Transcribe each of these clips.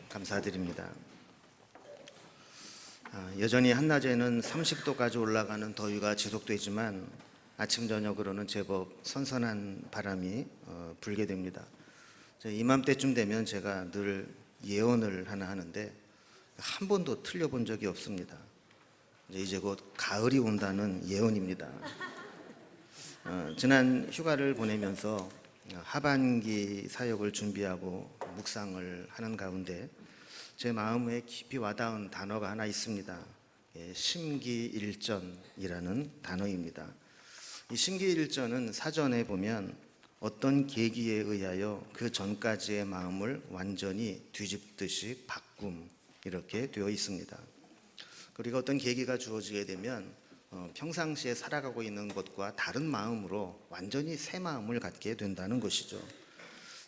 감사드립니다. 여전히 한낮에는 30도까지 올라가는 더위가 지속되지만 아침 저녁으로는 제법 선선한 바람이 불게 됩니다. 이맘때쯤 되면 제가 늘 예언을 하나 하는데 한 번도 틀려본 적이 없습니다. 이제 곧 가을이 온다는 예언입니다. 지난 휴가를 보내면서 하반기 사역을 준비하고 묵상을 하는 가운데 제 마음에 깊이 와닿은 단어가 하나 있습니다. 심기일전이라는 단어입니다. 이 심기일전은 사전에 보면 어떤 계기에 의하여 그 전까지의 마음을 완전히 뒤집듯이 바꿈 이렇게 되어 있습니다. 그리고 어떤 계기가 주어지게 되면 평상시에 살아가고 있는 것과 다른 마음으로 완전히 새 마음을 갖게 된다는 것이죠.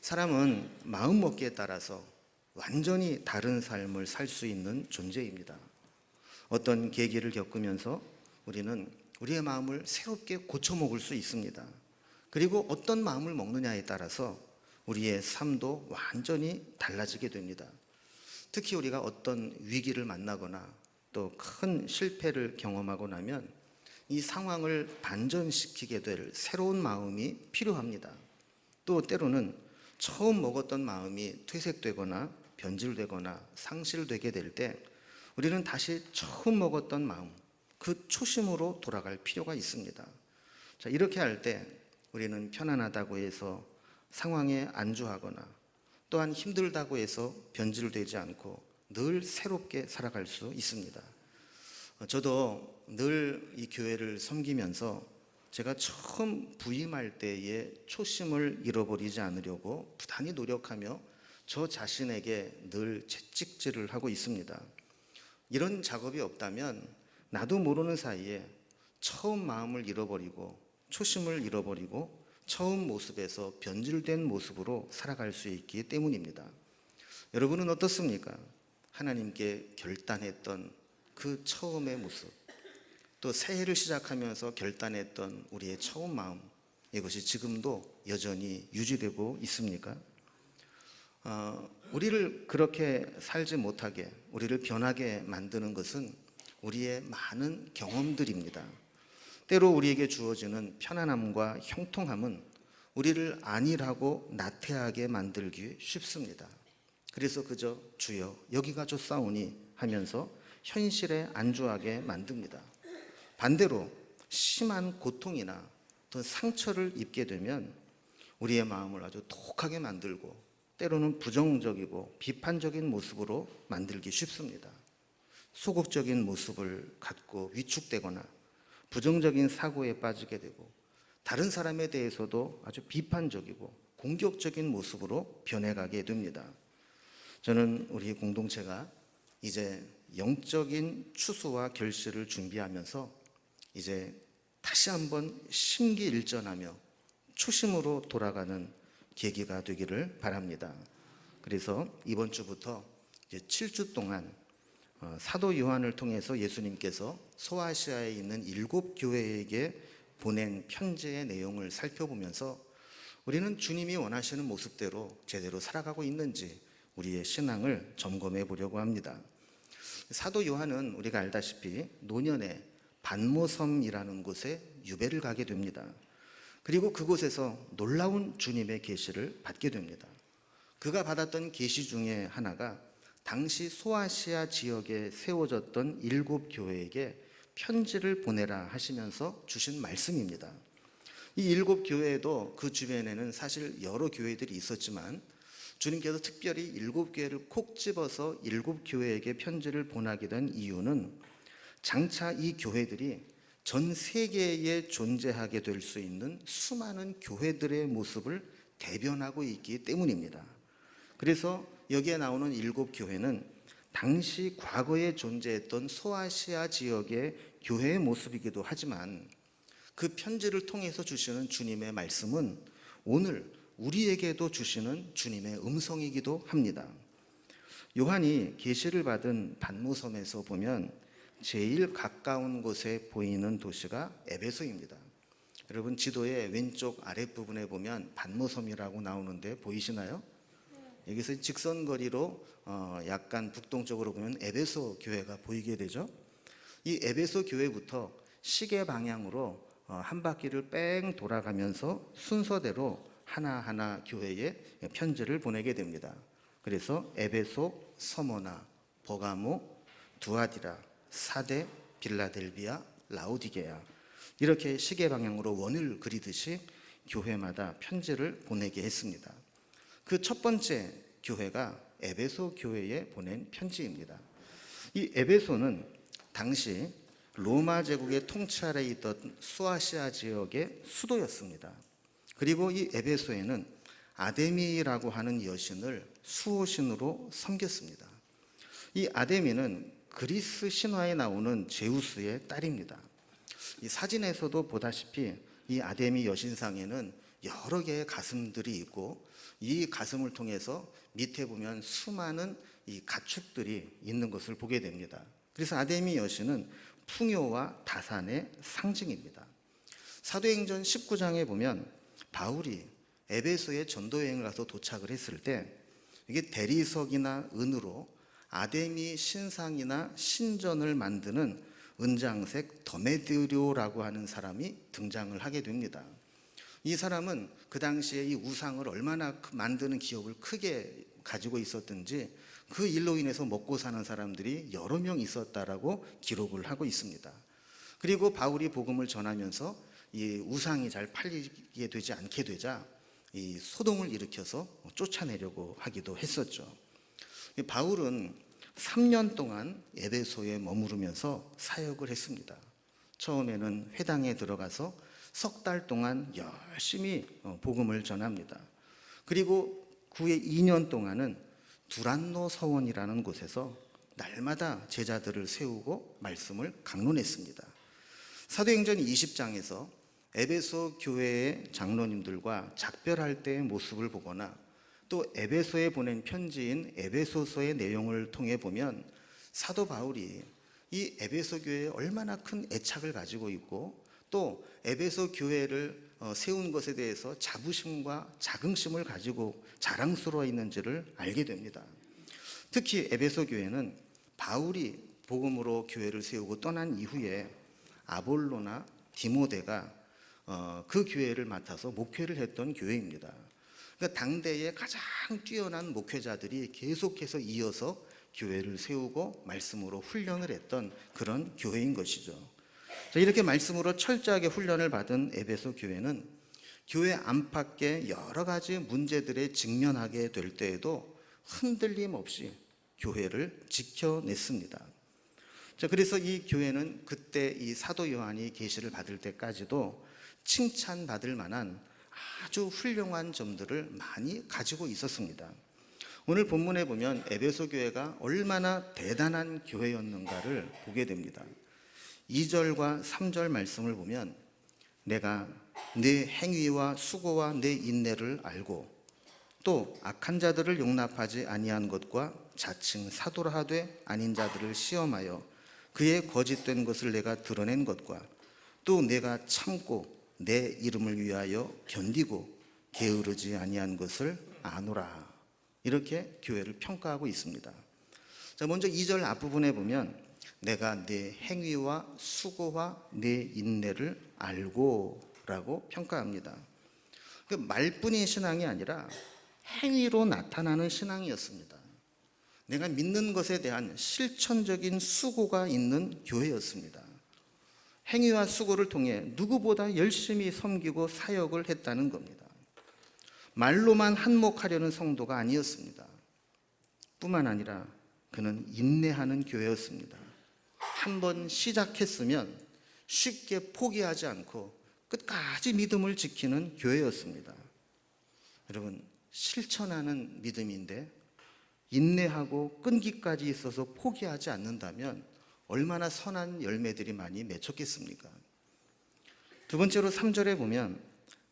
사람은 마음먹기에 따라서 완전히 다른 삶을 살 수 있는 존재입니다. 어떤 계기를 겪으면서 우리는 우리의 마음을 새롭게 고쳐먹을 수 있습니다. 그리고 어떤 마음을 먹느냐에 따라서 우리의 삶도 완전히 달라지게 됩니다. 특히 우리가 어떤 위기를 만나거나 또 큰 실패를 경험하고 나면 이 상황을 반전시키게 될 새로운 마음이 필요합니다. 또 때로는 처음 먹었던 마음이 퇴색되거나 변질되거나 상실되게 될 때 우리는 다시 처음 먹었던 마음, 그 초심으로 돌아갈 필요가 있습니다. 이렇게 할 때 우리는 편안하다고 해서 상황에 안주하거나 또한 힘들다고 해서 변질되지 않고 늘 새롭게 살아갈 수 있습니다. 저도 늘 이 교회를 섬기면서 제가 처음 부임할 때의 초심을 잃어버리지 않으려고 부단히 노력하며 저 자신에게 늘 채찍질을 하고 있습니다. 이런 작업이 없다면 나도 모르는 사이에 처음 마음을 잃어버리고 초심을 잃어버리고 처음 모습에서 변질된 모습으로 살아갈 수 있기 때문입니다. 여러분은 어떻습니까? 하나님께 결단했던 그 처음의 모습, 또 새해를 시작하면서 결단했던 우리의 처음 마음, 이것이 지금도 여전히 유지되고 있습니까? 우리를 그렇게 살지 못하게, 우리를 변하게 만드는 것은 우리의 많은 경험들입니다. 때로 우리에게 주어지는 편안함과 형통함은 우리를 안일하고 나태하게 만들기 쉽습니다. 그래서 그저 주여 여기가 좋사오니 하면서 현실에 안주하게 만듭니다. 반대로 심한 고통이나 또 상처를 입게 되면 우리의 마음을 아주 독하게 만들고 때로는 부정적이고 비판적인 모습으로 만들기 쉽습니다. 소극적인 모습을 갖고 위축되거나 부정적인 사고에 빠지게 되고 다른 사람에 대해서도 아주 비판적이고 공격적인 모습으로 변해가게 됩니다. 저는 우리 공동체가 이제 영적인 추수와 결실을 준비하면서 이제 다시 한번 심기일전하며 초심으로 돌아가는 계기가 되기를 바랍니다. 그래서 이번 주부터 이제 7주 동안 사도 요한을 통해서 예수님께서 소아시아에 있는 7교회에게 보낸 편지의 내용을 살펴보면서 우리는 주님이 원하시는 모습대로 제대로 살아가고 있는지 우리의 신앙을 점검해 보려고 합니다. 사도 요한은 우리가 알다시피 노년에 반모섬이라는 곳에 유배를 가게 됩니다. 그리고 그곳에서 놀라운 주님의 계시를 받게 됩니다. 그가 받았던 계시 중에 하나가 당시 소아시아 지역에 세워졌던 7교회에게 편지를 보내라 하시면서 주신 말씀입니다. 이 7교회에도 그 주변에는 사실 여러 교회들이 있었지만 주님께서 특별히 7교회를 콕 집어서 7교회에게 편지를 보내게 된 이유는 장차 이 교회들이 전 세계에 존재하게 될 수 있는 수많은 교회들의 모습을 대변하고 있기 때문입니다. 그래서 여기에 나오는 7교회는 당시 과거에 존재했던 소아시아 지역의 교회의 모습이기도 하지만 그 편지를 통해서 주시는 주님의 말씀은 오늘 우리에게도 주시는 주님의 음성이기도 합니다. 요한이 계시를 받은 반모섬에서 보면 제일 가까운 곳에 보이는 도시가 에베소입니다. 여러분 지도의 왼쪽 아랫부분에 보면 반모섬이라고 나오는데 보이시나요? 여기서 직선거리로 약간 북동쪽으로 보면 에베소 교회가 보이게 되죠. 이 에베소 교회부터 시계 방향으로 한 바퀴를 뺑 돌아가면서 순서대로 하나하나 교회에 편지를 보내게 됩니다. 그래서 에베소, 서머나, 버가모, 두아디라, 사데, 빌라델비아, 라오디게아, 이렇게 시계 방향으로 원을 그리듯이 교회마다 편지를 보내게 했습니다. 그 첫 번째 교회가 에베소 교회에 보낸 편지입니다. 이 에베소는 당시 로마 제국의 통치 아래에 있던 수아시아 지역의 수도였습니다. 그리고 이 에베소에는 아데미라고 하는 여신을 수호신으로 섬겼습니다. 이 아데미는 그리스 신화에 나오는 제우스의 딸입니다. 이 사진에서도 보다시피 이 아데미 여신상에는 여러 개의 가슴들이 있고, 이 가슴을 통해서 밑에 보면 수많은 이 가축들이 있는 것을 보게 됩니다. 그래서 아데미 여신은 풍요와 다산의 상징입니다. 사도행전 19장에 보면 바울이 에베소에 전도여행을 가서 도착을 했을 때 이게 대리석이나 은으로 아데미 신상이나 신전을 만드는 은장색 더메드료라고 하는 사람이 등장을 하게 됩니다. 이 사람은 그 당시에 이 우상을 얼마나 만드는 기업을 크게 가지고 있었든지 그 일로 인해서 먹고 사는 사람들이 여러 명 있었다라고 기록을 하고 있습니다. 그리고 바울이 복음을 전하면서 이 우상이 잘 팔리게 되지 않게 되자 이 소동을 일으켜서 쫓아내려고 하기도 했었죠. 바울은 3년 동안 에베소에 머무르면서 사역을 했습니다. 처음에는 회당에 들어가서 석 달 동안 열심히 복음을 전합니다. 그리고 후에 2년 동안은 두란노 서원이라는 곳에서 날마다 제자들을 세우고 말씀을 강론했습니다. 사도행전 20장에서 에베소 교회의 장로님들과 작별할 때의 모습을 보거나 또 에베소에 보낸 편지인 에베소서의 내용을 통해 보면 사도 바울이 이 에베소 교회에 얼마나 큰 애착을 가지고 있고 또 에베소 교회를 세운 것에 대해서 자부심과 자긍심을 가지고 자랑스러워 있는지를 알게 됩니다. 특히 에베소 교회는 바울이 복음으로 교회를 세우고 떠난 이후에 아볼로나 디모데가 그 교회를 맡아서 목회를 했던 교회입니다. 그러니까 당대의 가장 뛰어난 목회자들이 계속해서 이어서 교회를 세우고 말씀으로 훈련을 했던 그런 교회인 것이죠. 이렇게 말씀으로 철저하게 훈련을 받은 에베소 교회는 교회 안팎의 여러 가지 문제들에 직면하게 될 때에도 흔들림 없이 교회를 지켜냈습니다. 그래서 이 교회는 그때 이 사도 요한이 계시를 받을 때까지도 칭찬받을 만한 아주 훌륭한 점들을 많이 가지고 있었습니다. 오늘 본문에 보면 에베소 교회가 얼마나 대단한 교회였는가를 보게 됩니다. 2절과 3절 말씀을 보면 내가 네 행위와 수고와 네 인내를 알고 또 악한 자들을 용납하지 아니한 것과 자칭 사도라 하되 아닌 자들을 시험하여 그의 거짓된 것을 내가 드러낸 것과 또 내가 참고 내 이름을 위하여 견디고 게으르지 아니한 것을 아노라. 이렇게 교회를 평가하고 있습니다. 자, 먼저 2절 앞부분에 보면 내가 네 행위와 수고와 네 인내를 알고 라고 평가합니다. 그 말뿐인 신앙이 아니라 행위로 나타나는 신앙이었습니다. 내가 믿는 것에 대한 실천적인 수고가 있는 교회였습니다. 행위와 수고를 통해 누구보다 열심히 섬기고 사역을 했다는 겁니다. 말로만 한몫하려는 성도가 아니었습니다. 뿐만 아니라 그는 인내하는 교회였습니다. 한번 시작했으면 쉽게 포기하지 않고 끝까지 믿음을 지키는 교회였습니다. 여러분, 실천하는 믿음인데 인내하고 끈기까지 있어서 포기하지 않는다면 얼마나 선한 열매들이 많이 맺혔겠습니까? 두 번째로 3절에 보면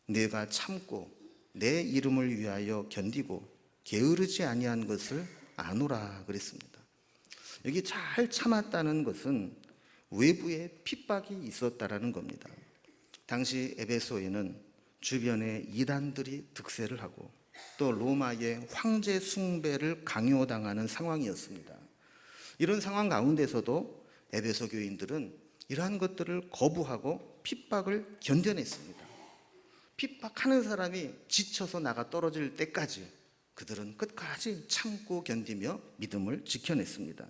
내가 참고 내 이름을 위하여 견디고 게으르지 아니한 것을 아노라 그랬습니다. 여기 잘 참았다는 것은 외부에 핍박이 있었다라는 겁니다. 당시 에베소에는 주변에 이단들이 득세를 하고 또 로마의 황제 숭배를 강요당하는 상황이었습니다. 이런 상황 가운데서도 에베소 교인들은 이러한 것들을 거부하고 핍박을 견뎌냈습니다. 핍박하는 사람이 지쳐서 나가 떨어질 때까지 그들은 끝까지 참고 견디며 믿음을 지켜냈습니다.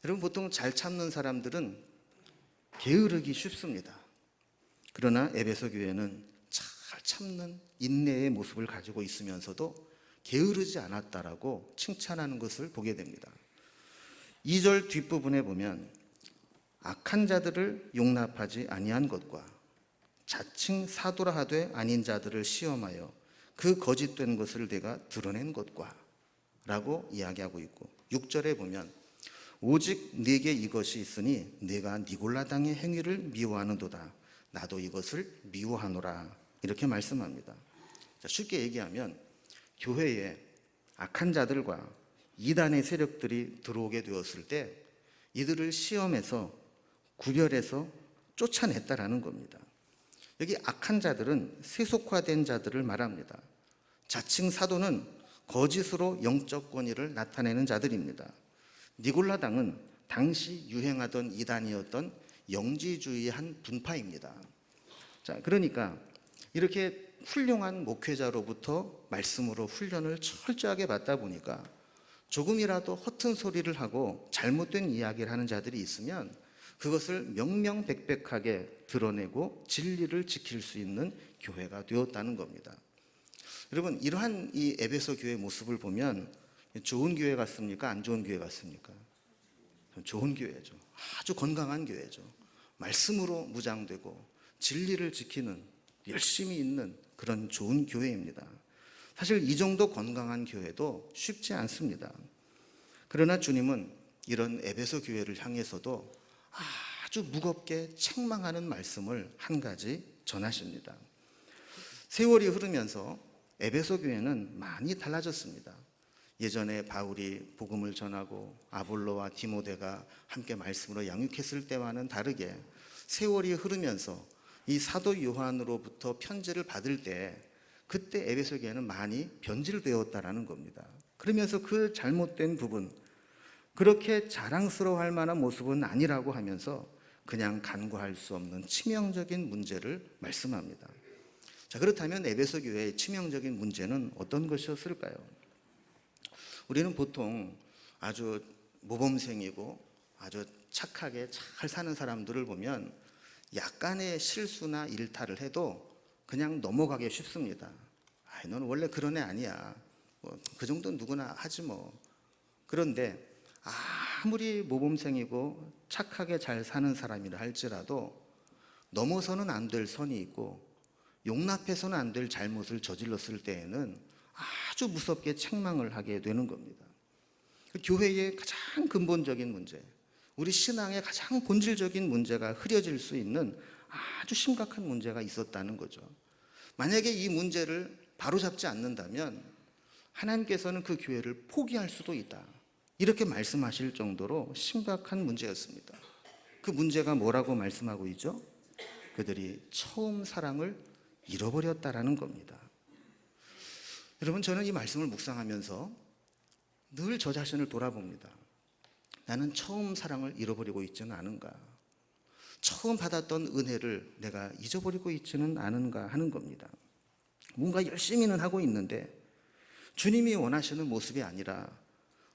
여러분, 보통 잘 참는 사람들은 게으르기 쉽습니다. 그러나 에베소 교회는 잘 참는 인내의 모습을 가지고 있으면서도 게으르지 않았다라고 칭찬하는 것을 보게 됩니다. 2절 뒷부분에 보면 악한 자들을 용납하지 아니한 것과 자칭 사도라 하되 아닌 자들을 시험하여 그 거짓된 것을 내가 드러낸 것과 라고 이야기하고 있고, 6절에 보면 오직 네게 이것이 있으니 네가 니골라당의 행위를 미워하는도다. 나도 이것을 미워하노라. 이렇게 말씀합니다. 쉽게 얘기하면 교회에 악한 자들과 이단의 세력들이 들어오게 되었을 때 이들을 시험해서 구별해서 쫓아냈다라는 겁니다. 여기 악한 자들은 세속화된 자들을 말합니다. 자칭 사도는 거짓으로 영적 권위를 나타내는 자들입니다. 니골라당은 당시 유행하던 이단이었던 영지주의의 한 분파입니다. 자, 그러니까 이렇게 훌륭한 목회자로부터 말씀으로 훈련을 철저하게 받다 보니까 조금이라도 허튼 소리를 하고 잘못된 이야기를 하는 자들이 있으면 그것을 명명백백하게 드러내고 진리를 지킬 수 있는 교회가 되었다는 겁니다. 여러분, 이러한 이 에베소 교회의 모습을 보면 좋은 교회 같습니까? 안 좋은 교회 같습니까? 좋은 교회죠. 아주 건강한 교회죠. 말씀으로 무장되고 진리를 지키는, 열심히 있는 그런 좋은 교회입니다. 사실 이 정도 건강한 교회도 쉽지 않습니다. 그러나 주님은 이런 에베소 교회를 향해서도 아주 무겁게 책망하는 말씀을 한 가지 전하십니다. 세월이 흐르면서 에베소 교회는 많이 달라졌습니다. 예전에 바울이 복음을 전하고 아볼로와 디모데가 함께 말씀으로 양육했을 때와는 다르게 세월이 흐르면서 이 사도 요한으로부터 편지를 받을 때 그때 에베소 교회는 많이 변질되었다라는 겁니다. 그러면서 그 잘못된 부분, 그렇게 자랑스러워할 만한 모습은 아니라고 하면서 그냥 간과할 수 없는 치명적인 문제를 말씀합니다. 자, 그렇다면 에베소 교회의 치명적인 문제는 어떤 것이었을까요? 우리는 보통 아주 모범생이고 아주 착하게 잘 사는 사람들을 보면 약간의 실수나 일탈을 해도 그냥 넘어가기 쉽습니다. 아이, 너는 원래 그런 애 아니야. 그 정도는 누구나 하지 뭐. 그런데 아무리 모범생이고 착하게 잘 사는 사람이라 할지라도 넘어서는 안 될 선이 있고 용납해서는 안 될 잘못을 저질렀을 때에는 아주 무섭게 책망을 하게 되는 겁니다. 교회의 가장 근본적인 문제, 우리 신앙의 가장 본질적인 문제가 흐려질 수 있는 아주 심각한 문제가 있었다는 거죠. 만약에 이 문제를 바로잡지 않는다면 하나님께서는 그 교회를 포기할 수도 있다, 이렇게 말씀하실 정도로 심각한 문제였습니다. 그 문제가 뭐라고 말씀하고 있죠? 그들이 처음 사랑을 잃어버렸다라는 겁니다. 여러분, 저는 이 말씀을 묵상하면서 늘 저 자신을 돌아봅니다. 나는 처음 사랑을 잃어버리고 있지는 않은가? 처음 받았던 은혜를 내가 잊어버리고 있지는 않은가 하는 겁니다. 뭔가 열심히는 하고 있는데 주님이 원하시는 모습이 아니라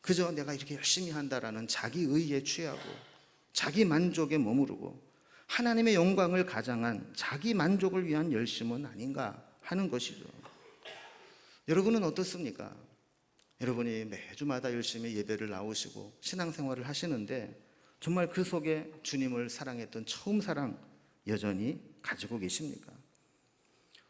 그저 내가 이렇게 열심히 한다라는 자기 의에 취하고 자기 만족에 머무르고 하나님의 영광을 가장한 자기 만족을 위한 열심은 아닌가 하는 것이죠. 여러분은 어떻습니까? 여러분이 매주마다 열심히 예배를 나오시고 신앙생활을 하시는데 정말 그 속에 주님을 사랑했던 처음 사랑 여전히 가지고 계십니까?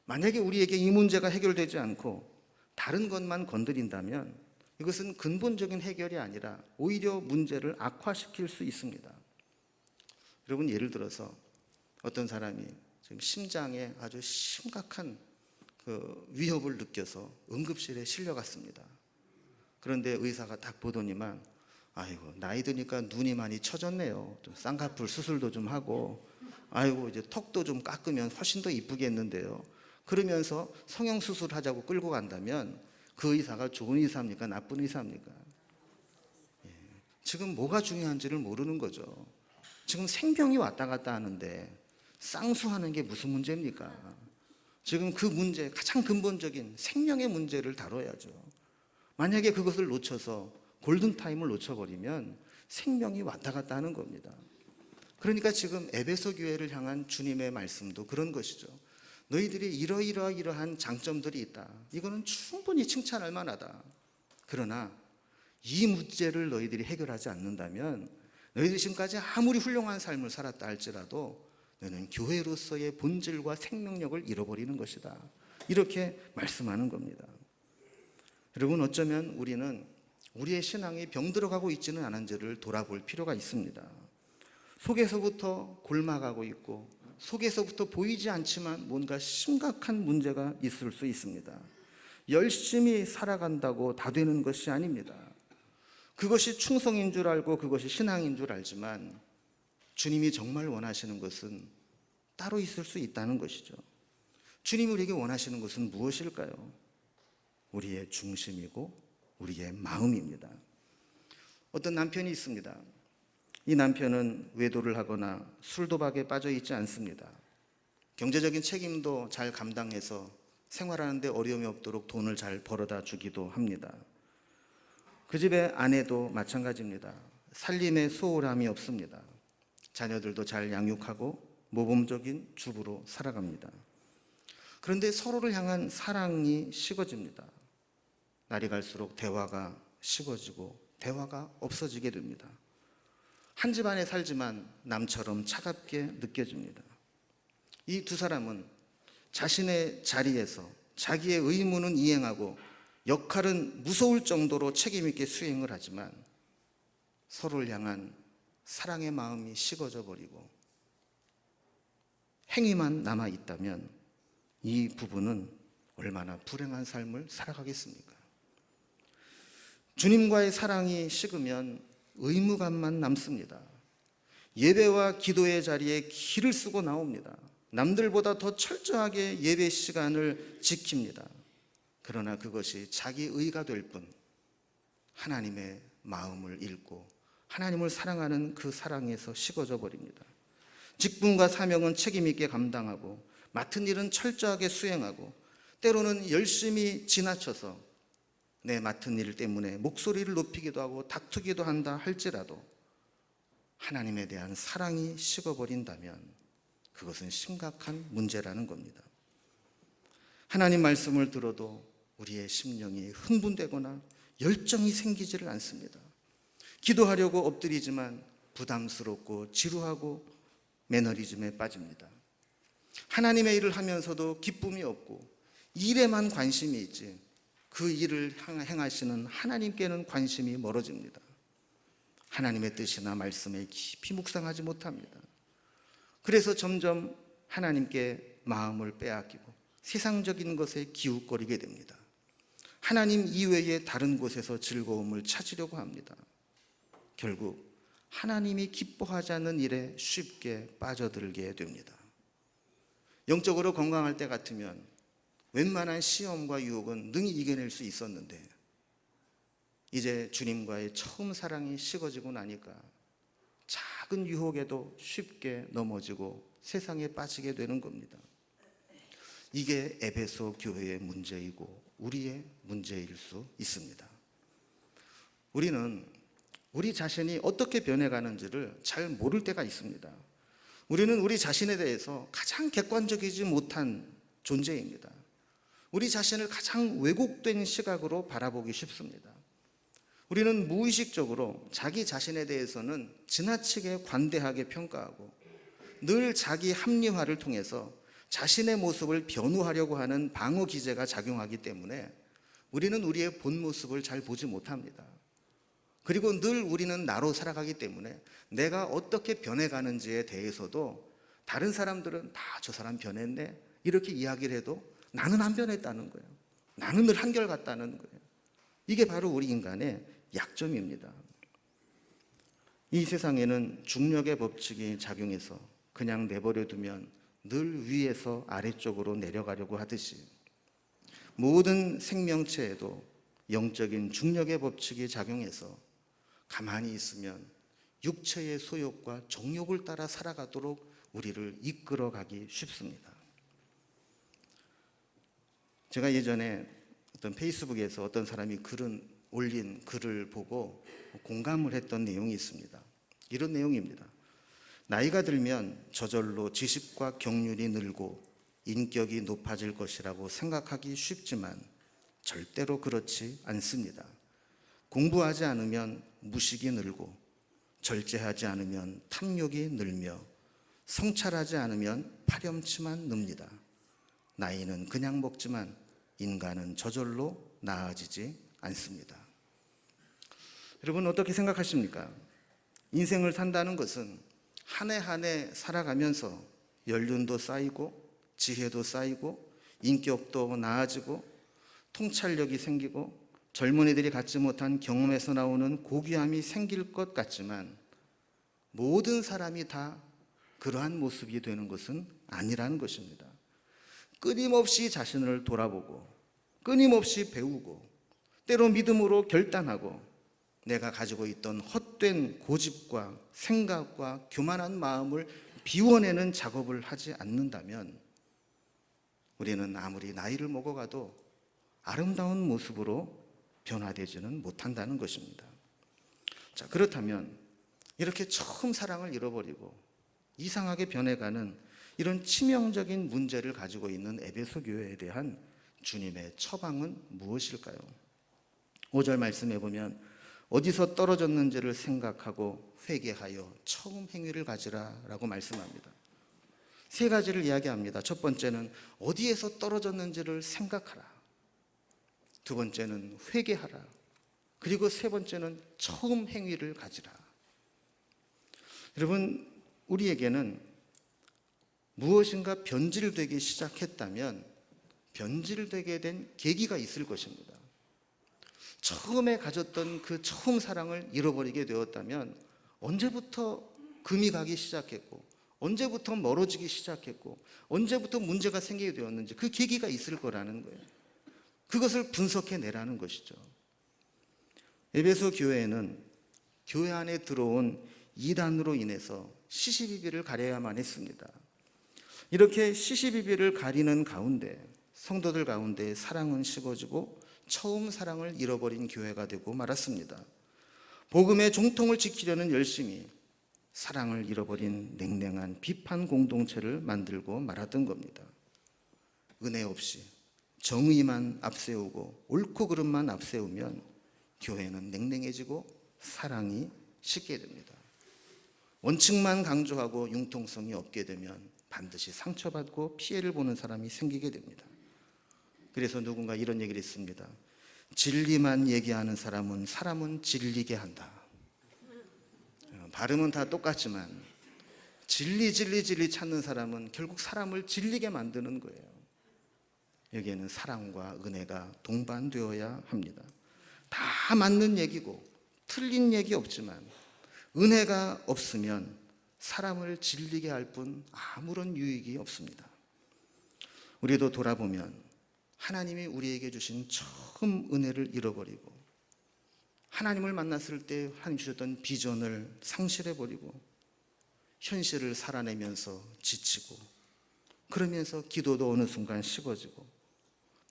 만약에 우리에게 이 문제가 해결되지 않고 다른 것만 건드린다면 이것은 근본적인 해결이 아니라 오히려 문제를 악화시킬 수 있습니다. 여러분, 예를 들어서 어떤 사람이 지금 심장에 아주 심각한 위협을 느껴서 응급실에 실려갔습니다. 그런데 의사가 딱 보더니만 아이고, 나이 드니까 눈이 많이 처졌네요. 좀 쌍꺼풀 수술도 좀 하고, 아이고, 이제 턱도 좀 깎으면 훨씬 더 이쁘겠는데요. 그러면서 성형수술하자고 끌고 간다면 그 의사가 좋은 의사입니까? 나쁜 의사입니까? 지금 뭐가 중요한지를 모르는 거죠. 지금 생명이 왔다 갔다 하는데 쌍수하는 게 무슨 문제입니까? 지금 그 문제, 가장 근본적인 생명의 문제를 다뤄야죠. 만약에 그것을 놓쳐서 골든타임을 놓쳐버리면 생명이 왔다 갔다 하는 겁니다. 그러니까 지금 에베소 교회를 향한 주님의 말씀도 그런 것이죠. 너희들이 이러이러한 장점들이 있다. 이거는 충분히 칭찬할 만하다. 그러나 이 문제를 너희들이 해결하지 않는다면 너희들이 지금까지 아무리 훌륭한 삶을 살았다 할지라도 너희는 교회로서의 본질과 생명력을 잃어버리는 것이다. 이렇게 말씀하는 겁니다. 여러분, 어쩌면 우리는 우리의 신앙이 병들어가고 있지는 않은지를 돌아볼 필요가 있습니다. 속에서부터 골마가고 있고 속에서부터 보이지 않지만 뭔가 심각한 문제가 있을 수 있습니다. 열심히 살아간다고 다 되는 것이 아닙니다. 그것이 충성인 줄 알고 그것이 신앙인 줄 알지만 주님이 정말 원하시는 것은 따로 있을 수 있다는 것이죠. 주님이 우리에게 원하시는 것은 무엇일까요? 우리의 중심이고 우리의 마음입니다. 어떤 남편이 있습니다. 이 남편은 외도를 하거나 술도박에 빠져 있지 않습니다. 경제적인 책임도 잘 감당해서 생활하는데 어려움이 없도록 돈을 잘 벌어다 주기도 합니다. 그 집의 아내도 마찬가지입니다. 살림에 소홀함이 없습니다. 자녀들도 잘 양육하고 모범적인 주부로 살아갑니다. 그런데 서로를 향한 사랑이 식어집니다. 날이 갈수록 대화가 식어지고 대화가 없어지게 됩니다. 한 집안에 살지만 남처럼 차갑게 느껴집니다. 이 두 사람은 자신의 자리에서 자기의 의무는 이행하고 역할은 무서울 정도로 책임 있게 수행을 하지만 서로를 향한 사랑의 마음이 식어져 버리고 행위만 남아 있다면 이 부부는 얼마나 불행한 삶을 살아가겠습니까? 주님과의 사랑이 식으면 의무감만 남습니다. 예배와 기도의 자리에 기를 쓰고 나옵니다. 남들보다 더 철저하게 예배 시간을 지킵니다. 그러나 그것이 자기 의가 될 뿐 하나님의 마음을 잃고 하나님을 사랑하는 그 사랑에서 식어져 버립니다. 직분과 사명은 책임 있게 감당하고 맡은 일은 철저하게 수행하고 때로는 열심히 지나쳐서 내 맡은 일 때문에 목소리를 높이기도 하고 다투기도 한다 할지라도 하나님에 대한 사랑이 식어버린다면 그것은 심각한 문제라는 겁니다. 하나님 말씀을 들어도 우리의 심령이 흥분되거나 열정이 생기지를 않습니다. 기도하려고 엎드리지만 부담스럽고 지루하고 매너리즘에 빠집니다. 하나님의 일을 하면서도 기쁨이 없고 일에만 관심이 있지 그 일을 행하시는 하나님께는 관심이 멀어집니다. 하나님의 뜻이나 말씀에 깊이 묵상하지 못합니다. 그래서 점점 하나님께 마음을 빼앗기고 세상적인 것에 기웃거리게 됩니다. 하나님 이외의 다른 곳에서 즐거움을 찾으려고 합니다. 결국 하나님이 기뻐하지 않는 일에 쉽게 빠져들게 됩니다. 영적으로 건강할 때 같으면 웬만한 시험과 유혹은 능히 이겨낼 수 있었는데 이제 주님과의 처음 사랑이 식어지고 나니까 작은 유혹에도 쉽게 넘어지고 세상에 빠지게 되는 겁니다. 이게 에베소 교회의 문제이고 우리의 문제일 수 있습니다. 우리는 우리 자신이 어떻게 변해가는지를 잘 모를 때가 있습니다. 우리는 우리 자신에 대해서 가장 객관적이지 못한 존재입니다. 우리 자신을 가장 왜곡된 시각으로 바라보기 쉽습니다. 우리는 무의식적으로 자기 자신에 대해서는 지나치게 관대하게 평가하고 늘 자기 합리화를 통해서 자신의 모습을 변호하려고 하는 방어 기제가 작용하기 때문에 우리는 우리의 본 모습을 잘 보지 못합니다. 그리고 늘 우리는 나로 살아가기 때문에 내가 어떻게 변해가는지에 대해서도 다른 사람들은 다 저 사람 변했네 이렇게 이야기를 해도 나는 안 변했다는 거예요. 나는 늘 한결같다는 거예요. 이게 바로 우리 인간의 약점입니다. 이 세상에는 중력의 법칙이 작용해서 그냥 내버려 두면 늘 위에서 아래쪽으로 내려가려고 하듯이 모든 생명체에도 영적인 중력의 법칙이 작용해서 가만히 있으면 육체의 소욕과 정욕을 따라 살아가도록 우리를 이끌어가기 쉽습니다. 제가 예전에 어떤 페이스북에서 어떤 사람이 올린 글을 보고 공감을 했던 내용이 있습니다. 이런 내용입니다. 나이가 들면 저절로 지식과 경륜이 늘고 인격이 높아질 것이라고 생각하기 쉽지만 절대로 그렇지 않습니다. 공부하지 않으면 무식이 늘고 절제하지 않으면 탐욕이 늘며 성찰하지 않으면 파렴치만 늡니다. 나이는 그냥 먹지만 인간은 저절로 나아지지 않습니다. 여러분 어떻게 생각하십니까? 인생을 산다는 것은 한 해 한 해 살아가면서 연륜도 쌓이고 지혜도 쌓이고 인격도 나아지고 통찰력이 생기고 젊은이들이 갖지 못한 경험에서 나오는 고귀함이 생길 것 같지만 모든 사람이 다 그러한 모습이 되는 것은 아니라는 것입니다. 끊임없이 자신을 돌아보고 끊임없이 배우고 때로 믿음으로 결단하고 내가 가지고 있던 헛된 고집과 생각과 교만한 마음을 비워내는 작업을 하지 않는다면 우리는 아무리 나이를 먹어가도 아름다운 모습으로 변화되지는 못한다는 것입니다. 자, 그렇다면 이렇게 처음 사랑을 잃어버리고 이상하게 변해가는 이런 치명적인 문제를 가지고 있는 에베소 교회에 대한 주님의 처방은 무엇일까요? 5절 말씀해 보면 어디서 떨어졌는지를 생각하고 회개하여 처음 행위를 가지라 라고 말씀합니다. 세 가지를 이야기합니다. 첫 번째는 어디에서 떨어졌는지를 생각하라. 두 번째는 회개하라. 그리고 세 번째는 처음 행위를 가지라. 여러분, 우리에게는 무엇인가 변질되기 시작했다면 변질되게 된 계기가 있을 것입니다. 처음에 가졌던 그 처음 사랑을 잃어버리게 되었다면 언제부터 금이 가기 시작했고 언제부터 멀어지기 시작했고 언제부터 문제가 생기게 되었는지 그 계기가 있을 거라는 거예요. 그것을 분석해내라는 것이죠. 에베소 교회에는 교회 안에 들어온 이단으로 인해서 시시비비를 가려야만 했습니다. 이렇게 시시비비를 가리는 가운데 성도들 가운데 사랑은 식어지고 처음 사랑을 잃어버린 교회가 되고 말았습니다. 복음의 정통을 지키려는 열심히 사랑을 잃어버린 냉랭한 비판 공동체를 만들고 말았던 겁니다. 은혜 없이 정의만 앞세우고 옳고 그름만 앞세우면 교회는 냉랭해지고 사랑이 식게 됩니다. 원칙만 강조하고 융통성이 없게 되면 반드시 상처받고 피해를 보는 사람이 생기게 됩니다. 그래서 누군가 이런 얘기를 했습니다. 진리만 얘기하는 사람은 질리게 한다. 발음은 다 똑같지만 진리 찾는 사람은 결국 사람을 질리게 만드는 거예요. 여기에는 사랑과 은혜가 동반되어야 합니다. 다 맞는 얘기고 틀린 얘기 없지만 은혜가 없으면 사람을 질리게 할 뿐 아무런 유익이 없습니다. 우리도 돌아보면 하나님이 우리에게 주신 처음 은혜를 잃어버리고 하나님을 만났을 때 하나님 주셨던 비전을 상실해버리고 현실을 살아내면서 지치고 그러면서 기도도 어느 순간 식어지고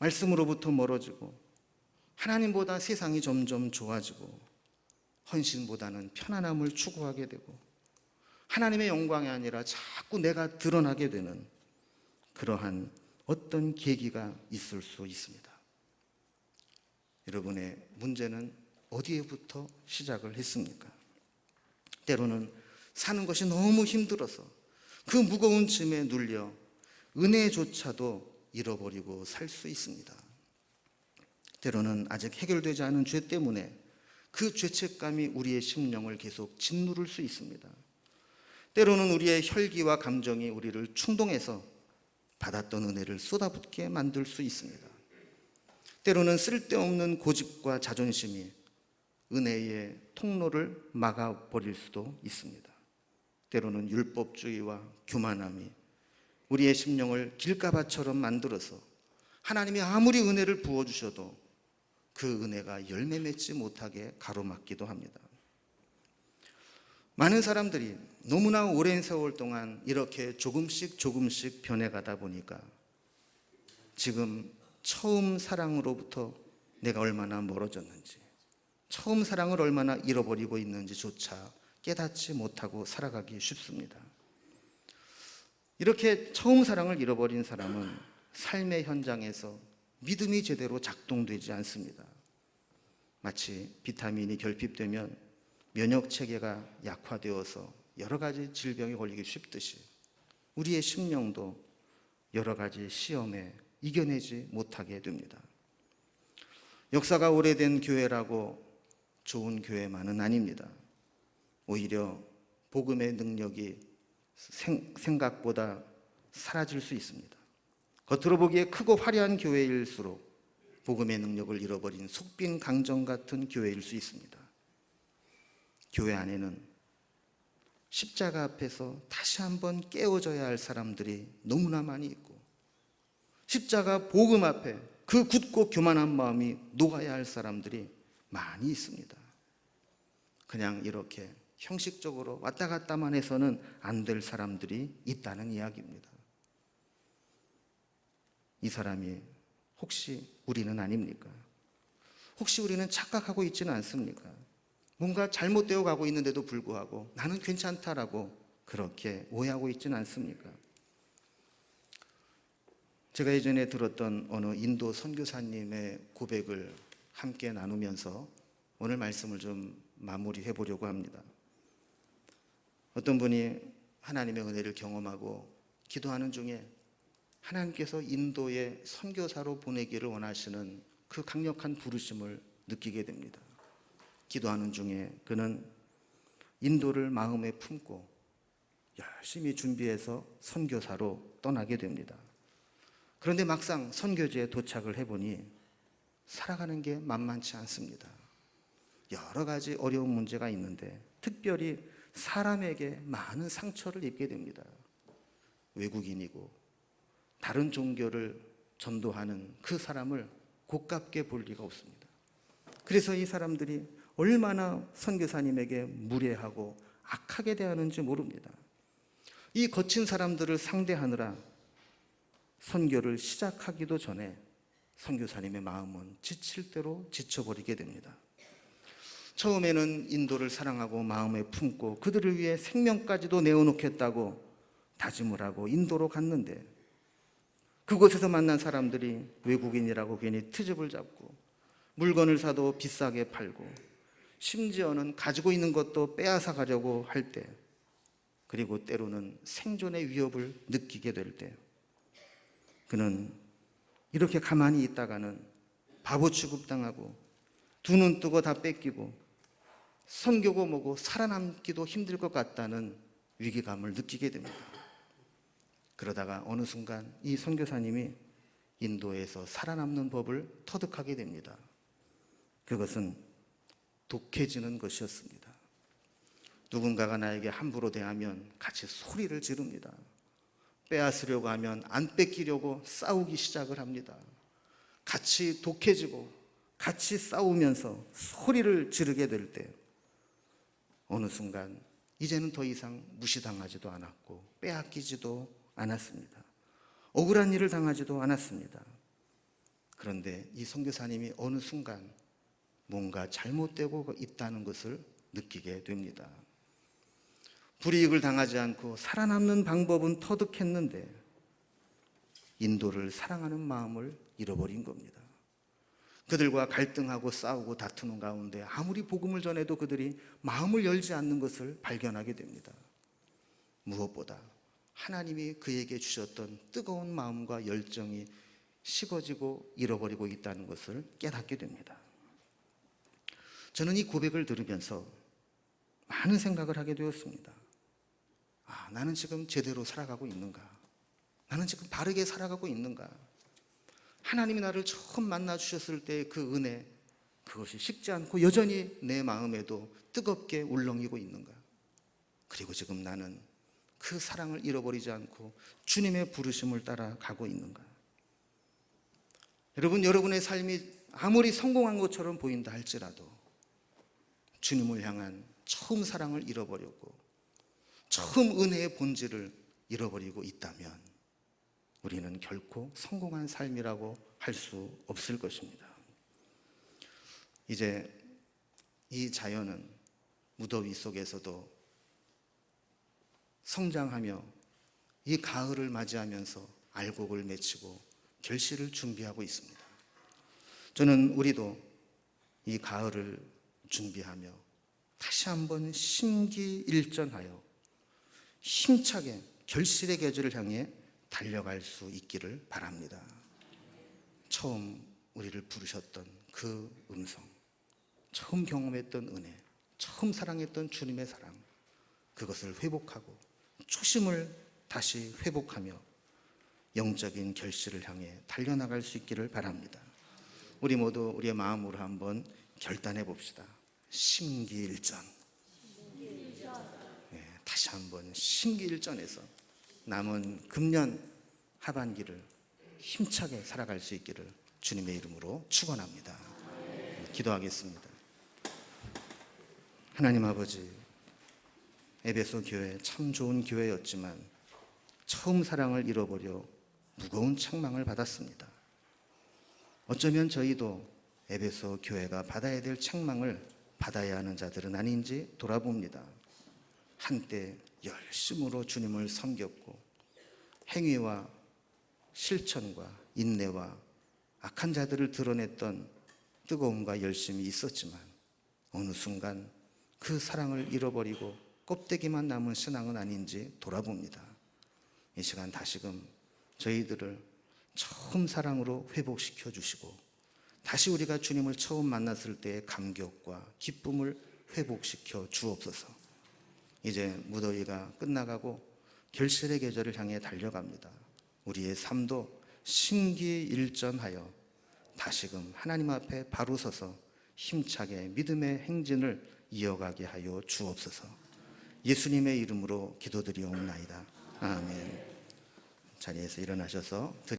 말씀으로부터 멀어지고 하나님보다 세상이 점점 좋아지고 헌신보다는 편안함을 추구하게 되고 하나님의 영광이 아니라 자꾸 내가 드러나게 되는 그러한 어떤 계기가 있을 수 있습니다. 여러분의 문제는 어디에부터 시작을 했습니까? 때로는 사는 것이 너무 힘들어서 그 무거운 짐에 눌려 은혜조차도 잃어버리고 살 수 있습니다. 때로는 아직 해결되지 않은 죄 때문에 그 죄책감이 우리의 심령을 계속 짓누를 수 있습니다. 때로는 우리의 혈기와 감정이 우리를 충동해서 받았던 은혜를 쏟아붓게 만들 수 있습니다. 때로는 쓸데없는 고집과 자존심이 은혜의 통로를 막아버릴 수도 있습니다. 때로는 율법주의와 교만함이 우리의 심령을 길가밭처럼 만들어서 하나님이 아무리 은혜를 부어주셔도 그 은혜가 열매 맺지 못하게 가로막기도 합니다. 많은 사람들이 너무나 오랜 세월 동안 이렇게 조금씩 변해가다 보니까 지금 처음 사랑으로부터 내가 얼마나 멀어졌는지, 처음 사랑을 얼마나 잃어버리고 있는지조차 깨닫지 못하고 살아가기 쉽습니다. 이렇게 처음 사랑을 잃어버린 사람은 삶의 현장에서 믿음이 제대로 작동되지 않습니다. 마치 비타민이 결핍되면 면역 체계가 약화되어서 여러 가지 질병에 걸리기 쉽듯이 우리의 심령도 여러 가지 시험에 이겨내지 못하게 됩니다. 역사가 오래된 교회라고 좋은 교회만은 아닙니다. 오히려 복음의 능력이 생각보다 사라질 수 있습니다. 겉으로 보기에 크고 화려한 교회일수록 복음의 능력을 잃어버린 속빈 강정 같은 교회일 수 있습니다. 교회 안에는 십자가 앞에서 다시 한번 깨어져야 할 사람들이 너무나 많이 있고, 십자가 복음 앞에 그 굳고 교만한 마음이 녹아야 할 사람들이 많이 있습니다. 그냥 이렇게 형식적으로 왔다 갔다만 해서는 안 될 사람들이 있다는 이야기입니다. 이 사람이 혹시 우리는 아닙니까? 혹시 우리는 착각하고 있지는 않습니까? 뭔가 잘못되어 가고 있는데도 불구하고 나는 괜찮다라고 그렇게 오해하고 있지는 않습니까? 제가 예전에 들었던 어느 인도 선교사님의 고백을 함께 나누면서 오늘 말씀을 좀 마무리해 보려고 합니다. 어떤 분이 하나님의 은혜를 경험하고 기도하는 중에 하나님께서 인도에 선교사로 보내기를 원하시는 그 강력한 부르심을 느끼게 됩니다. 기도하는 중에 그는 인도를 마음에 품고 열심히 준비해서 선교사로 떠나게 됩니다. 그런데 막상 선교지에 도착을 해보니 살아가는 게 만만치 않습니다. 여러 가지 어려운 문제가 있는데 특별히 사람에게 많은 상처를 입게 됩니다. 외국인이고 다른 종교를 전도하는 그 사람을 고깝게 볼 리가 없습니다. 그래서 이 사람들이 얼마나 선교사님에게 무례하고 악하게 대하는지 모릅니다. 이 거친 사람들을 상대하느라 선교를 시작하기도 전에 선교사님의 마음은 지칠 대로 지쳐버리게 됩니다. 처음에는 인도를 사랑하고 마음에 품고 그들을 위해 생명까지도 내어놓겠다고 다짐을 하고 인도로 갔는데 그곳에서 만난 사람들이 외국인이라고 괜히 트집을 잡고 물건을 사도 비싸게 팔고 심지어는 가지고 있는 것도 빼앗아 가려고 할 때, 그리고 때로는 생존의 위협을 느끼게 될 때 그는 이렇게 가만히 있다가는 바보 취급당하고 두 눈 뜨고 다 뺏기고 선교고 뭐고 살아남기도 힘들 것 같다는 위기감을 느끼게 됩니다. 그러다가 어느 순간 이 선교사님이 인도에서 살아남는 법을 터득하게 됩니다. 그것은 독해지는 것이었습니다. 누군가가 나에게 함부로 대하면 같이 소리를 지릅니다. 빼앗으려고 하면 안 뺏기려고 싸우기 시작을 합니다. 같이 독해지고 같이 싸우면서 소리를 지르게 될 때 어느 순간 이제는 더 이상 무시당하지도 않았고 빼앗기지도 않았습니다. 억울한 일을 당하지도 않았습니다. 그런데 이 선교사님이 어느 순간 뭔가 잘못되고 있다는 것을 느끼게 됩니다. 불이익을 당하지 않고 살아남는 방법은 터득했는데 인도를 사랑하는 마음을 잃어버린 겁니다. 그들과 갈등하고 싸우고 다투는 가운데 아무리 복음을 전해도 그들이 마음을 열지 않는 것을 발견하게 됩니다. 무엇보다 하나님이 그에게 주셨던 뜨거운 마음과 열정이 식어지고 잃어버리고 있다는 것을 깨닫게 됩니다. 저는 이 고백을 들으면서 많은 생각을 하게 되었습니다. 나는 지금 제대로 살아가고 있는가? 나는 지금 바르게 살아가고 있는가? 하나님이 나를 처음 만나 주셨을 때 그 은혜, 그것이 식지 않고 여전히 내 마음에도 뜨겁게 울렁이고 있는가? 그리고 지금 나는 그 사랑을 잃어버리지 않고 주님의 부르심을 따라 가고 있는가? 여러분, 여러분의 삶이 아무리 성공한 것처럼 보인다 할지라도 주님을 향한 처음 사랑을 잃어버리고 처음 은혜의 본질을 잃어버리고 있다면 우리는 결코 성공한 삶이라고 할 수 없을 것입니다. 이제 이 자연은 무더위 속에서도 성장하며 이 가을을 맞이하면서 알곡을 맺히고 결실을 준비하고 있습니다. 저는 우리도 이 가을을 준비하며 다시 한번 심기일전하여 힘차게 결실의 계절을 향해 달려갈 수 있기를 바랍니다. 처음 우리를 부르셨던 그 음성, 처음 경험했던 은혜, 처음 사랑했던 주님의 사랑, 그것을 회복하고 초심을 다시 회복하며 영적인 결실을 향해 달려나갈 수 있기를 바랍니다. 우리 모두 우리의 마음으로 한번 결단해 봅시다. 심기일전. 다시 한번 심기일전에서 남은 금년 하반기를 힘차게 살아갈 수 있기를 주님의 이름으로 축원합니다. 기도하겠습니다. 하나님 아버지, 에베소 교회 참 좋은 교회였지만 처음 사랑을 잃어버려 무거운 책망을 받았습니다. 어쩌면 저희도 에베소 교회가 받아야 될 책망을 받아야 하는 자들은 아닌지 돌아봅니다. 한때 열심으로 주님을 섬겼고 행위와 실천과 인내와 악한 자들을 드러냈던 뜨거움과 열심이 있었지만 어느 순간 그 사랑을 잃어버리고 껍데기만 남은 신앙은 아닌지 돌아봅니다. 이 시간 다시금 저희들을 처음 사랑으로 회복시켜 주시고 다시 우리가 주님을 처음 만났을 때의 감격과 기쁨을 회복시켜 주옵소서. 이제 무더위가 끝나가고 결실의 계절을 향해 달려갑니다. 우리의 삶도 심기일전하여 다시금 하나님 앞에 바로 서서 힘차게 믿음의 행진을 이어가게 하여 주옵소서. 예수님의 이름으로 기도드리옵나이다. 아멘. 자리에서 일어나셔서